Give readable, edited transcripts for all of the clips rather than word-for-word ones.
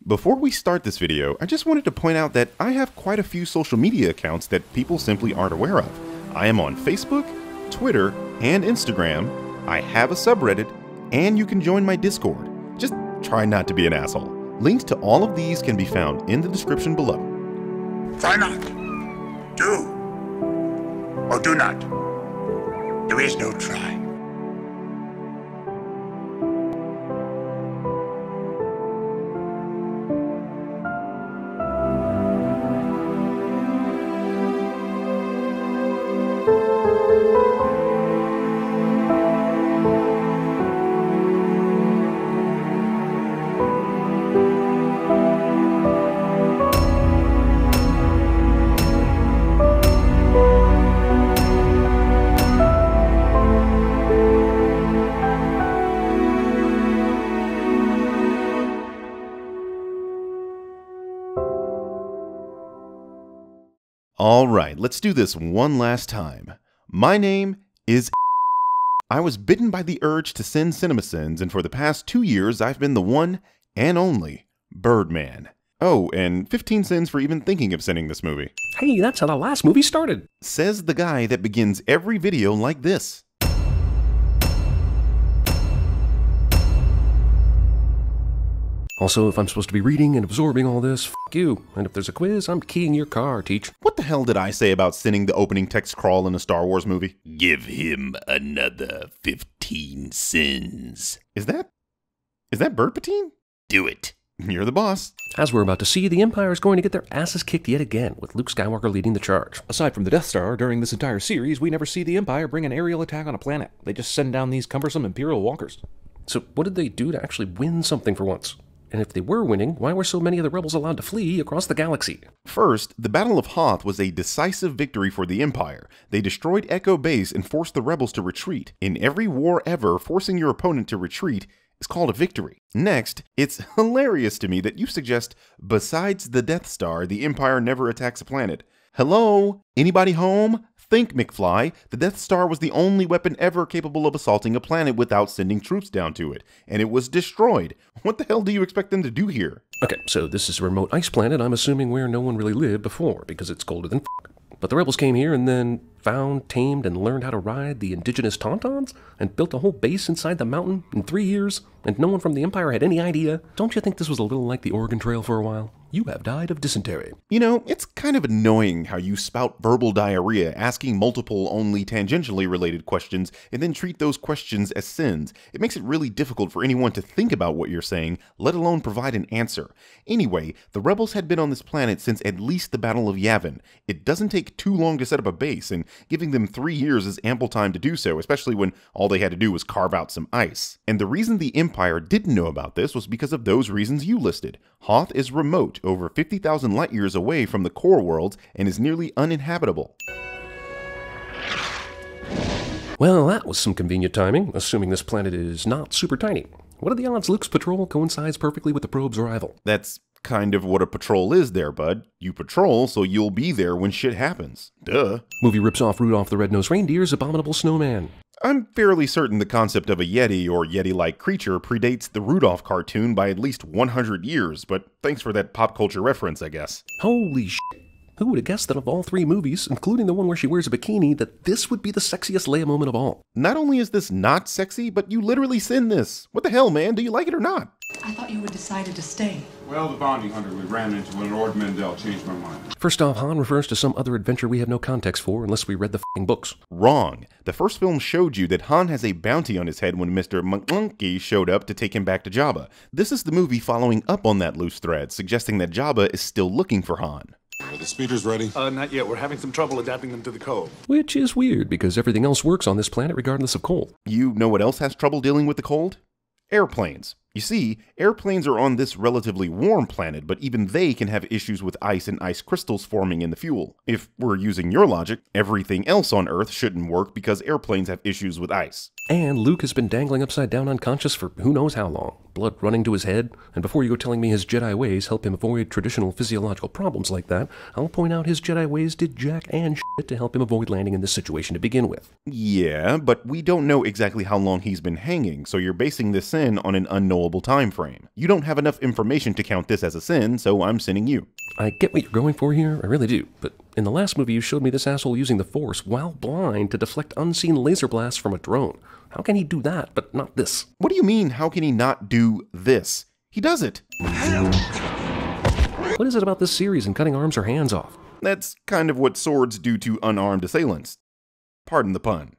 Before we start this video, I just wanted to point out that I have quite a few social media accounts that people simply aren't aware of. I am on Facebook, Twitter, and Instagram. I have a subreddit, and you can join my Discord. Just try not to be an asshole. Links to all of these can be found in the description below. Try not. Do. Or do not. There is no try. Alright, let's do this one last time. My name is I was bitten by the urge to send CinemaSins, and for the past 2 years I've been the one and only Birdman. Oh, and 15 cents for even thinking of sending this movie. Hey, that's how the last movie started. Says the guy that begins every video like this. Also, if I'm supposed to be reading and absorbing all this, f*** you. And if there's a quiz, I'm keying your car, teach. What the hell did I say about sending the opening text crawl in a Star Wars movie? Give him another 15 sins. Is that Birdpatine? Do it. You're the boss. As we're about to see, the Empire is going to get their asses kicked yet again, with Luke Skywalker leading the charge. Aside from the Death Star, during this entire series, we never see the Empire bring an aerial attack on a planet. They just send down these cumbersome Imperial walkers. So what did they do to actually win something for once? And if they were winning, why were so many of the rebels allowed to flee across the galaxy? First, the Battle of Hoth was a decisive victory for the Empire. They destroyed Echo Base and forced the rebels to retreat. In every war ever, forcing your opponent to retreat is called a victory. Next, it's hilarious to me that you suggest, besides the Death Star, the Empire never attacks a planet. Hello? Anybody home? Think, McFly. The Death Star was the only weapon ever capable of assaulting a planet without sending troops down to it, and it was destroyed. What the hell do you expect them to do here? Okay, so this is a remote ice planet, I'm assuming, where no one really lived before, because it's colder than f***. But the rebels came here and then found, tamed, and learned how to ride the indigenous Tauntauns, and built a whole base inside the mountain in 3 years, and no one from the Empire had any idea. Don't you think this was a little like the Oregon Trail for a while? You have died of dysentery. You know, it's kind of annoying how you spout verbal diarrhea, asking multiple, only tangentially related questions, and then treat those questions as sins. It makes it really difficult for anyone to think about what you're saying, let alone provide an answer. Anyway, the rebels had been on this planet since at least the Battle of Yavin. It doesn't take too long to set up a base, and giving them 3 years is ample time to do so, especially when all they had to do was carve out some ice. And the reason the Empire didn't know about this was because of those reasons you listed. Hoth is remote, over 50,000 light years away from the core worlds, and is nearly uninhabitable. Well, that was some convenient timing, assuming this planet is not super tiny. What are the odds Luke's patrol coincides perfectly with the probe's arrival? That's kind of what a patrol is there, bud. You patrol so you'll be there when shit happens. Duh. Movie rips off Rudolph the Red-Nosed Reindeer's abominable snowman. I'm fairly certain the concept of a Yeti or Yeti-like creature predates the Rudolph cartoon by at least 100 years, but thanks for that pop culture reference, I guess. Holy shit. Who would have guessed that of all 3 movies, including the one where she wears a bikini, that this would be the sexiest Leia moment of all? Not only is this not sexy, but you literally send this. What the hell, man? Do you like it or not? I thought you had decided to stay. Well, the bounty hunter we ran into when Lord Mendel changed my mind. First off, Han refers to some other adventure we have no context for unless we read the f***ing books. Wrong. The first film showed you that Han has a bounty on his head when Mr. Monkey showed up to take him back to Jabba. This is the movie following up on that loose thread, suggesting that Jabba is still looking for Han. Are the speeders ready? Not yet. We're having some trouble adapting them to the cold. Which is weird, because everything else works on this planet regardless of cold. You know what else has trouble dealing with the cold? Airplanes. You see, airplanes are on this relatively warm planet, but even they can have issues with ice and ice crystals forming in the fuel. If we're using your logic, everything else on Earth shouldn't work because airplanes have issues with ice. And Luke has been dangling upside down unconscious for who knows how long, blood running to his head, and before you go telling me his Jedi ways help him avoid traditional physiological problems like that, I'll point out his Jedi ways did jack and shit to help him avoid landing in this situation to begin with. Yeah, but we don't know exactly how long he's been hanging, so you're basing this in on an unknowable allowable time frame. You don't have enough information to count this as a sin, so I'm sinning you. I get what you're going for here, I really do, but in the last movie you showed me this asshole using the Force while blind to deflect unseen laser blasts from a drone. How can he do that, but not this? What do you mean, how can he not do this? He does it! What is it about this series and cutting arms or hands off? That's kind of what swords do to unarmed assailants. Pardon the pun.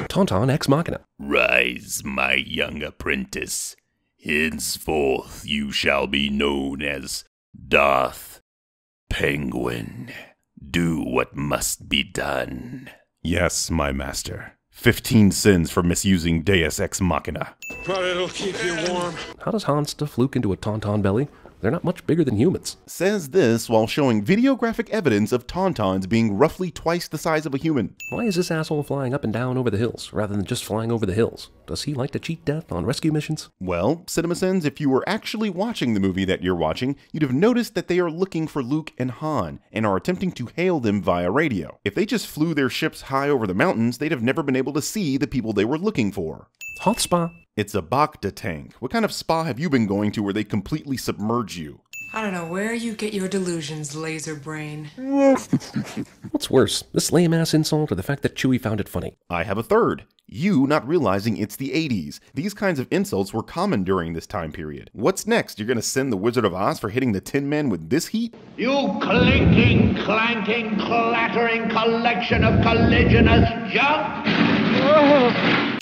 Tauntaun Ex Machina. Rise, my young apprentice. Henceforth you shall be known as Darth Penguin. Do what must be done. Yes, my master. 15 sins for misusing Deus Ex Machina. But it'll keep you warm. How does Han stuff Luke into a Tauntaun belly? They're not much bigger than humans. Says this while showing videographic evidence of Tauntauns being roughly twice the size of a human. Why is this asshole flying up and down over the hills, rather than just flying over the hills? Does he like to cheat death on rescue missions? Well, CinemaSins, if you were actually watching the movie that you're watching, you'd have noticed that they are looking for Luke and Han, and are attempting to hail them via radio. If they just flew their ships high over the mountains, they'd have never been able to see the people they were looking for. Hoth spa. It's a Bacta tank. What kind of spa have you been going to where they completely submerge you? I don't know where you get your delusions, laser brain. What's worse, this lame-ass insult or the fact that Chewie found it funny? I have a third. You not realizing it's the 80s. These kinds of insults were common during this time period. What's next? You're gonna send the Wizard of Oz for hitting the Tin Man with this heat? You clinking, clanking, clattering collection of colliginous junk!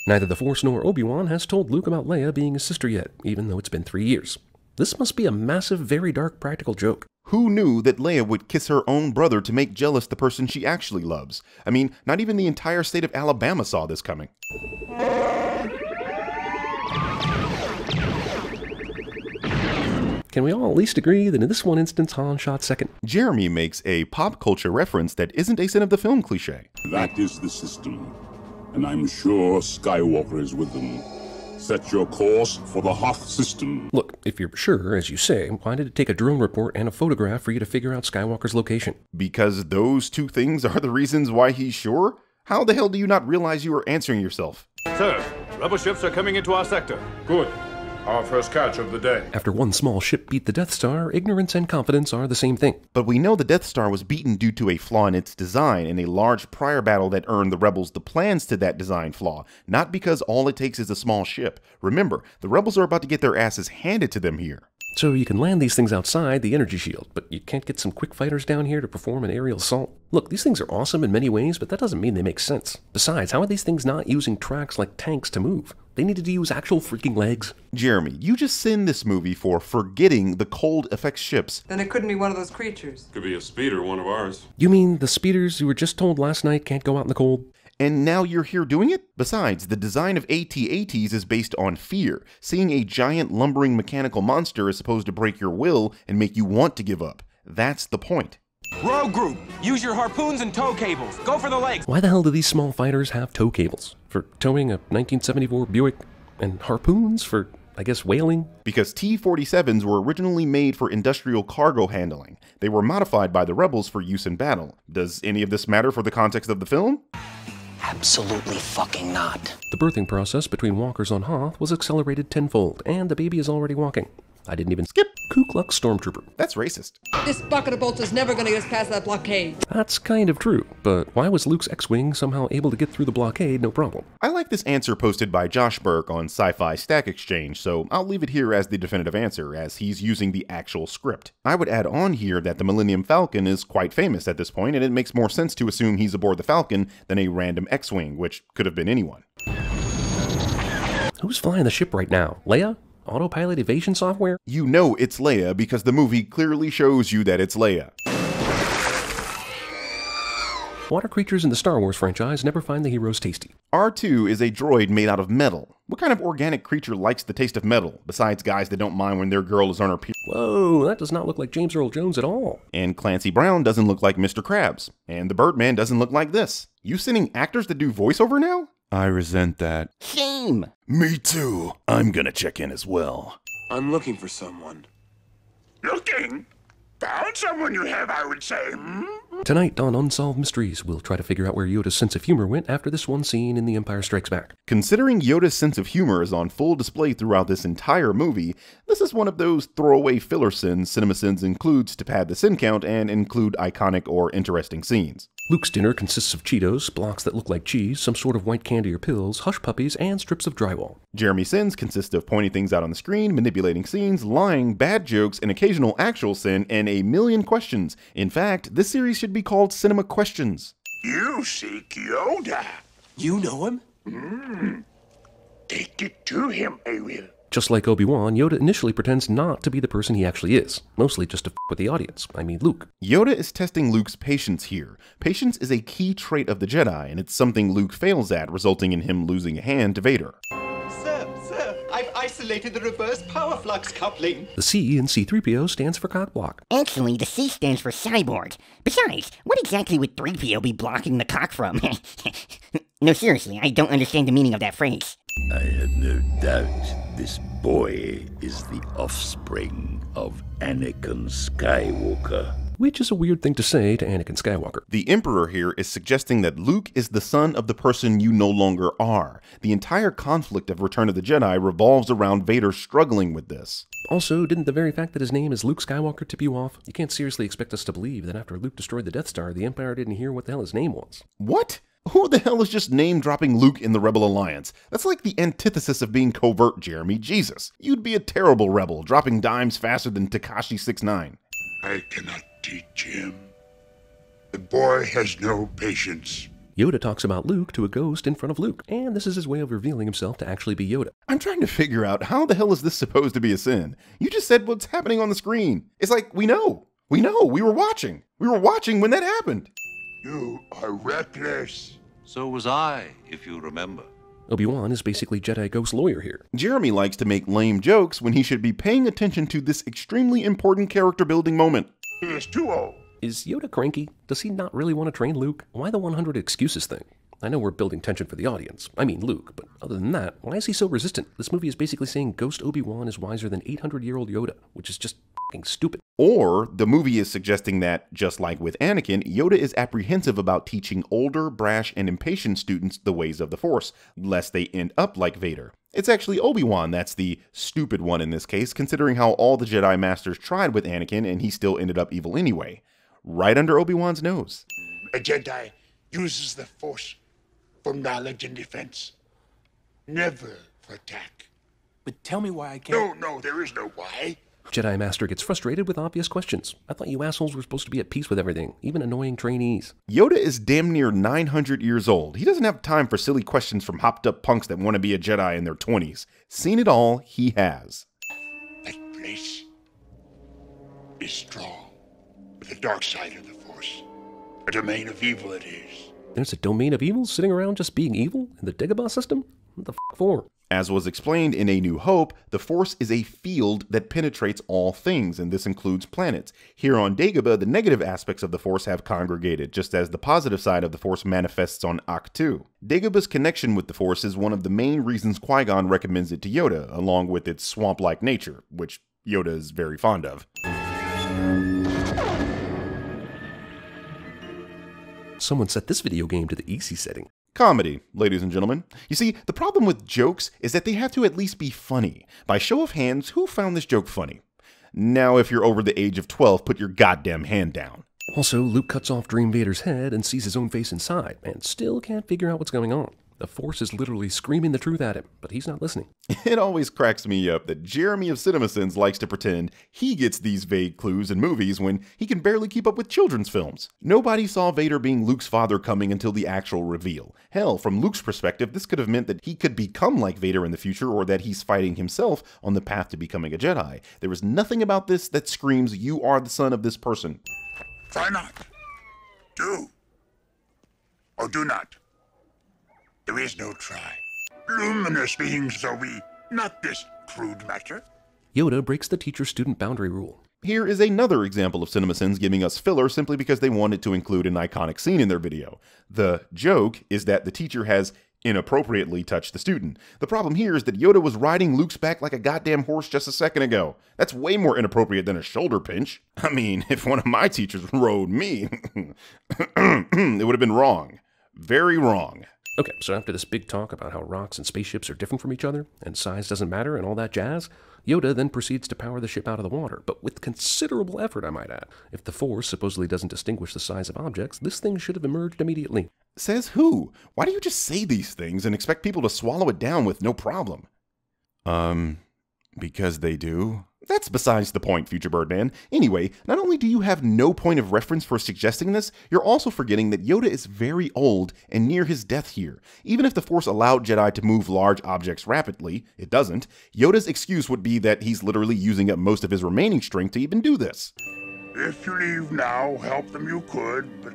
Neither the Force nor Obi-Wan has told Luke about Leia being his sister yet, even though it's been 3 years. This must be a massive, very dark practical joke. Who knew that Leia would kiss her own brother to make jealous the person she actually loves? I mean, not even the entire state of Alabama saw this coming. Can we all at least agree that in this one instance Han shot second? Jeremy makes a pop culture reference that isn't a sin of the film cliche. That is the system, and I'm sure Skywalker is with them. Set your course for the Hoth system. Look, if you're sure, as you say, why did it take a drone report and a photograph for you to figure out Skywalker's location? Because those two things are the reasons why he's sure? How the hell do you not realize you are answering yourself? Sir, rebel ships are coming into our sector. Good. Our first catch of the day. After one small ship beat the Death Star, ignorance and confidence are the same thing. But we know the Death Star was beaten due to a flaw in its design in a large prior battle that earned the rebels the plans to that design flaw, not because all it takes is a small ship. Remember, the rebels are about to get their asses handed to them here. So you can land these things outside the energy shield, but you can't get some quick fighters down here to perform an aerial assault? Look, these things are awesome in many ways, but that doesn't mean they make sense. Besides, how are these things not using tracks like tanks to move? They needed to use actual freaking legs. Jeremy, you just sinned this movie for forgetting the cold effects ships. Then it couldn't be one of those creatures. Could be a speeder, one of ours. You mean the speeders you were just told last night can't go out in the cold? And now you're here doing it? Besides, the design of AT-ATs is based on fear. Seeing a giant lumbering mechanical monster is supposed to break your will and make you want to give up. That's the point. Rogue group, use your harpoons and tow cables. Go for the legs. Why the hell do these small fighters have tow cables? For towing a 1974 Buick, and harpoons for, I guess, whaling? Because T-47s were originally made for industrial cargo handling. They were modified by the rebels for use in battle. Does any of this matter for the context of the film? Absolutely fucking not. The birthing process between walkers on Hoth was accelerated tenfold, and the baby is already walking. I didn't even skip Ku Klux Stormtrooper. That's racist. This bucket of bolts is never gonna get us past that blockade. That's kind of true, but why was Luke's X-Wing somehow able to get through the blockade no problem? I like this answer posted by Josh Burke on Sci-Fi Stack Exchange, so I'll leave it here as the definitive answer, as he's using the actual script. I would add on here that the Millennium Falcon is quite famous at this point, and it makes more sense to assume he's aboard the Falcon than a random X-Wing, which could have been anyone. Who's flying the ship right now? Leia? Autopilot evasion software? You know it's Leia because the movie clearly shows you that it's Leia. Water creatures in the Star Wars franchise never find the heroes tasty. R2 is a droid made out of metal. What kind of organic creature likes the taste of metal, besides guys that don't mind when their girl is on her period? Whoa, that does not look like James Earl Jones at all. And Clancy Brown doesn't look like Mr. Krabs. And the Birdman doesn't look like this. You sending actors to do voiceover now? I resent that. Shame! Me too. I'm gonna check in as well. I'm looking for someone. Looking? Found someone you have, I would say. Tonight on Unsolved Mysteries, we'll try to figure out where Yoda's sense of humor went after this one scene in The Empire Strikes Back. Considering Yoda's sense of humor is on full display throughout this entire movie, this is one of those throwaway filler sins CinemaSins includes to pad the sin count and include iconic or interesting scenes. Luke's dinner consists of Cheetos, blocks that look like cheese, some sort of white candy or pills, hush puppies, and strips of drywall. Jeremy's sins consist of pointing things out on the screen, manipulating scenes, lying, bad jokes, an occasional actual sin, and a million questions. In fact, this series should be called Cinema Questions. You seek Yoda. You know him? Take it to him, I will. Just like Obi-Wan, Yoda initially pretends not to be the person he actually is, mostly just to f with the audience, I mean Luke. Yoda is testing Luke's patience here. Patience is a key trait of the Jedi, and it's something Luke fails at, resulting in him losing a hand to Vader. Sir, I've isolated the reverse power flux coupling. The C in C-3PO stands for cockblock. Actually, the C stands for cyborg. Besides, what exactly would 3PO be blocking the cock from? No, seriously, I don't understand the meaning of that phrase. I have no doubt this boy is the offspring of Anakin Skywalker. Which is a weird thing to say to Anakin Skywalker. The Emperor here is suggesting that Luke is the son of the person you no longer are. The entire conflict of Return of the Jedi revolves around Vader struggling with this. Also, didn't the very fact that his name is Luke Skywalker tip you off? You can't seriously expect us to believe that after Luke destroyed the Death Star, the Empire didn't hear what the hell his name was. What? Who the hell is just name-dropping Luke in the Rebel Alliance? That's like the antithesis of being covert, Jeremy. Jesus. You'd be a terrible rebel, dropping dimes faster than Tekashi 6ix9ine. I cannot teach him. The boy has no patience. Yoda talks about Luke to a ghost in front of Luke, and this is his way of revealing himself to actually be Yoda. I'm trying to figure out how the hell is this supposed to be a sin? You just said what's happening on the screen. It's like, we know. We were watching. We were watching when that happened. You are reckless. So was I, if you remember. Obi-Wan is basically Jedi ghost lawyer here. Jeremy likes to make lame jokes when he should be paying attention to this extremely important character building moment. He is too old. Is Yoda cranky? Does he not really want to train Luke? Why the 100 excuses thing? I know we're building tension for the audience. I mean Luke, but other than that, why is he so resistant? This movie is basically saying Ghost Obi-Wan is wiser than 800-year-old Yoda, which is just fucking stupid. Or the movie is suggesting that, just like with Anakin, Yoda is apprehensive about teaching older, brash, and impatient students the ways of the Force, lest they end up like Vader. It's actually Obi-Wan that's the stupid one in this case, considering how all the Jedi Masters tried with Anakin and he still ended up evil anyway. Right under Obi-Wan's nose. A Jedi uses the Force for knowledge and defense, never for attack. But tell me why I can't... No, there is no why. Jedi Master gets frustrated with obvious questions. I thought you assholes were supposed to be at peace with everything, even annoying trainees. Yoda is damn near 900 years old. He doesn't have time for silly questions from hopped up punks that want to be a Jedi in their 20s. Seen it all, he has. That place is strong, with the dark side of the Force. A domain of evil it is. There's a domain of evil sitting around just being evil in the Dagobah system? What the f*** for? As was explained in A New Hope, the Force is a field that penetrates all things, and this includes planets. Here on Dagobah, the negative aspects of the Force have congregated, just as the positive side of the Force manifests on Ahch-To. Dagobah's connection with the Force is one of the main reasons Qui-Gon recommends it to Yoda, along with its swamp-like nature, which Yoda is very fond of. Someone set this video game to the easy setting. Comedy, ladies and gentlemen. You see, the problem with jokes is that they have to at least be funny. By show of hands, who found this joke funny? Now, if you're over the age of 12, put your goddamn hand down. Also, Luke cuts off Dream Vader's head and sees his own face inside, and still can't figure out what's going on. The Force is literally screaming the truth at him, but he's not listening. It always cracks me up that Jeremy of CinemaSins likes to pretend he gets these vague clues in movies when he can barely keep up with children's films. Nobody saw Vader being Luke's father coming until the actual reveal. Hell, from Luke's perspective, this could have meant that he could become like Vader in the future, or that he's fighting himself on the path to becoming a Jedi. There is nothing about this that screams, you are the son of this person. Try not. Do. Or do not. There is no try. Luminous beings are we, not this crude matter. Yoda breaks the teacher-student boundary rule. Here is another example of CinemaSins giving us filler simply because they wanted to include an iconic scene in their video. The joke is that the teacher has inappropriately touch the student. The problem here is that Yoda was riding Luke's back like a goddamn horse just a second ago. That's way more inappropriate than a shoulder pinch. I mean, if one of my teachers rode me, it would have been wrong. Very wrong. Okay, so after this big talk about how rocks and spaceships are different from each other, and size doesn't matter and all that jazz, Yoda then proceeds to power the ship out of the water, but with considerable effort, I might add. If the Force supposedly doesn't distinguish the size of objects, this thing should have emerged immediately. Says who? Why do you just say these things and expect people to swallow it down with no problem? Because they do. That's besides the point, Future Birdman. Anyway, not only do you have no point of reference for suggesting this, you're also forgetting that Yoda is very old and near his death here. Even if the Force allowed Jedi to move large objects rapidly, it doesn't. Yoda's excuse would be that he's literally using up most of his remaining strength to even do this. If you leave now, help them you could, but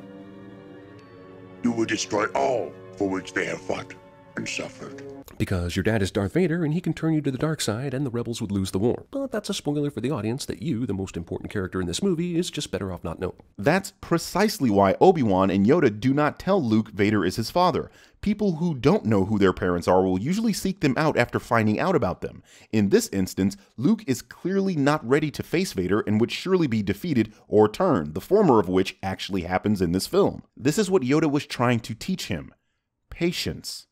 you will destroy all for which they have fought and suffered. Because your dad is Darth Vader and he can turn you to the dark side and the rebels would lose the war. But that's a spoiler for the audience that you, the most important character in this movie, is just better off not knowing. That's precisely why Obi-Wan and Yoda do not tell Luke Vader is his father. People who don't know who their parents are will usually seek them out after finding out about them. In this instance, Luke is clearly not ready to face Vader and would surely be defeated or turned, the former of which actually happens in this film. This is what Yoda was trying to teach him. Patience.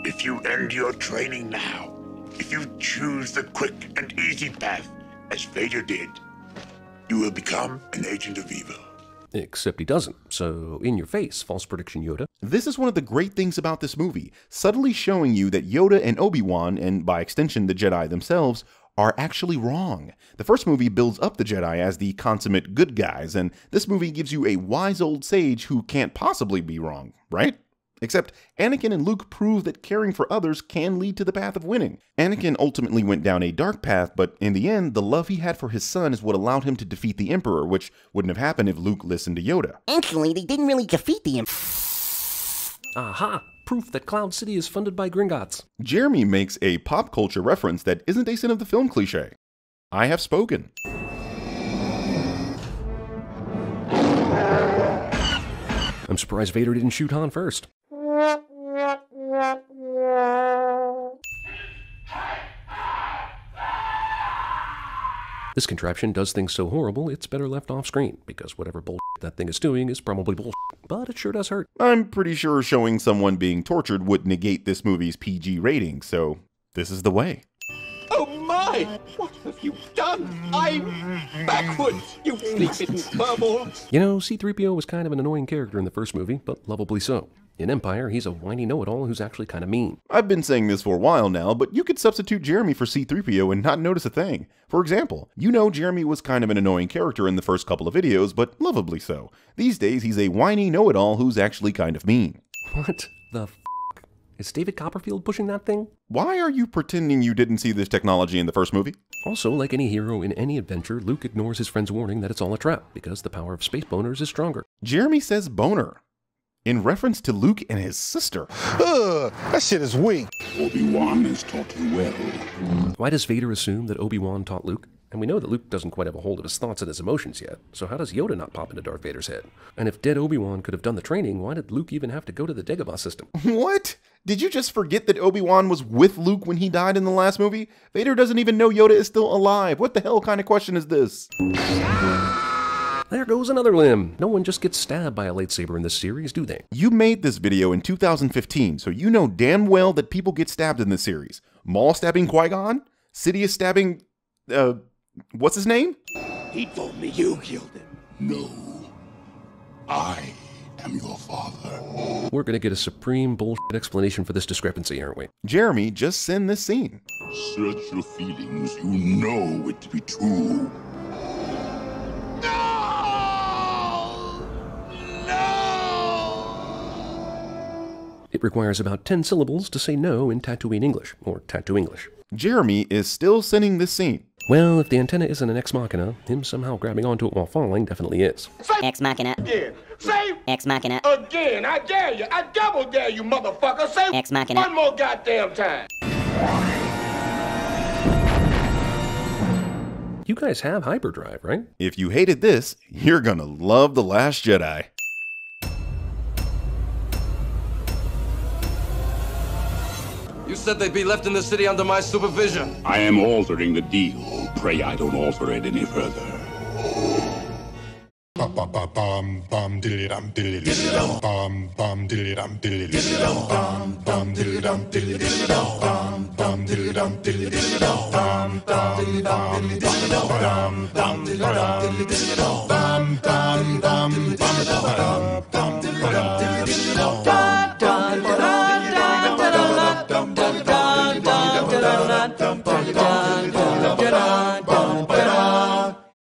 If you end your training now, if you choose the quick and easy path, as Vader did, you will become an agent of evil. Except he doesn't, so in your face, false prediction Yoda. This is one of the great things about this movie, subtly showing you that Yoda and Obi-Wan, and by extension the Jedi themselves, are actually wrong. The first movie builds up the Jedi as the consummate good guys, and this movie gives you a wise old sage who can't possibly be wrong, right? Except Anakin and Luke prove that caring for others can lead to the path of winning. Anakin ultimately went down a dark path, but in the end, the love he had for his son is what allowed him to defeat the Emperor, which wouldn't have happened if Luke listened to Yoda. Actually, they didn't really defeat the Emperor. Aha! Proof that Cloud City is funded by Gringotts. Jeremy makes a pop culture reference that isn't a sin of the film cliche. I have spoken. I'm surprised Vader didn't shoot Han first. This contraption does things so horrible, it's better left off screen, because whatever bullshit that thing is doing is probably bullshit, but it sure does hurt. I'm pretty sure showing someone being tortured would negate this movie's PG rating, so this is the way. Oh my! What have you done? I'm backwards, you flea-bitten furball! You know, C-3PO was kind of an annoying character in the first movie, but lovably so. In Empire, he's a whiny know-it-all who's actually kind of mean. I've been saying this for a while now, but you could substitute Jeremy for C-3PO and not notice a thing. For example, you know Jeremy was kind of an annoying character in the first couple of videos, but lovably so. These days, he's a whiny know-it-all who's actually kind of mean. What the f***? Is David Copperfield pushing that thing? Why are you pretending you didn't see this technology in the first movie? Also, like any hero in any adventure, Luke ignores his friend's warning that it's all a trap, because the power of space boners is stronger. Jeremy says boner, in reference to Luke and his sister. That shit is weak. Obi-Wan has taught you well. Why does Vader assume that Obi-Wan taught Luke? And we know that Luke doesn't quite have a hold of his thoughts and his emotions yet, so how does Yoda not pop into Darth Vader's head? And if dead Obi-Wan could have done the training, why did Luke even have to go to the Dagobah system? What? Did you just forget that Obi-Wan was with Luke when he died in the last movie? Vader doesn't even know Yoda is still alive. What the hell kind of question is this? There goes another limb. No one just gets stabbed by a lightsaber in this series, do they? You made this video in 2015, so you know damn well that people get stabbed in this series. Maul stabbing Qui-Gon? Sidious stabbing, what's his name? He told me you killed him. No. I am your father. We're gonna get a supreme bullshit explanation for this discrepancy, aren't we? Jeremy, just send this scene. Search your feelings. You know it to be true. It requires about 10 syllables to say no in Tatooine English, or Tattoo English. Jeremy is still sending this scene. Well, if the antenna isn't an ex machina, him somehow grabbing onto it while falling definitely is. Ex machina. Again. Say Ex machina. again. I dare you. I double dare you, motherfucker. Say Ex machina. one more goddamn time. You guys have hyperdrive, right? If you hated this, you're gonna love The Last Jedi. You said they'd be left in the city under my supervision. I am altering the deal. Pray I don't alter it any further. Bum bum diddly dum diddly dum bum bum diddly dum diddly dum bum bum diddly dum diddly dum bum bum diddly dum diddly dum bum bum diddly dum diddly dum bum diddly dum bum bum bum bum diddly dum bum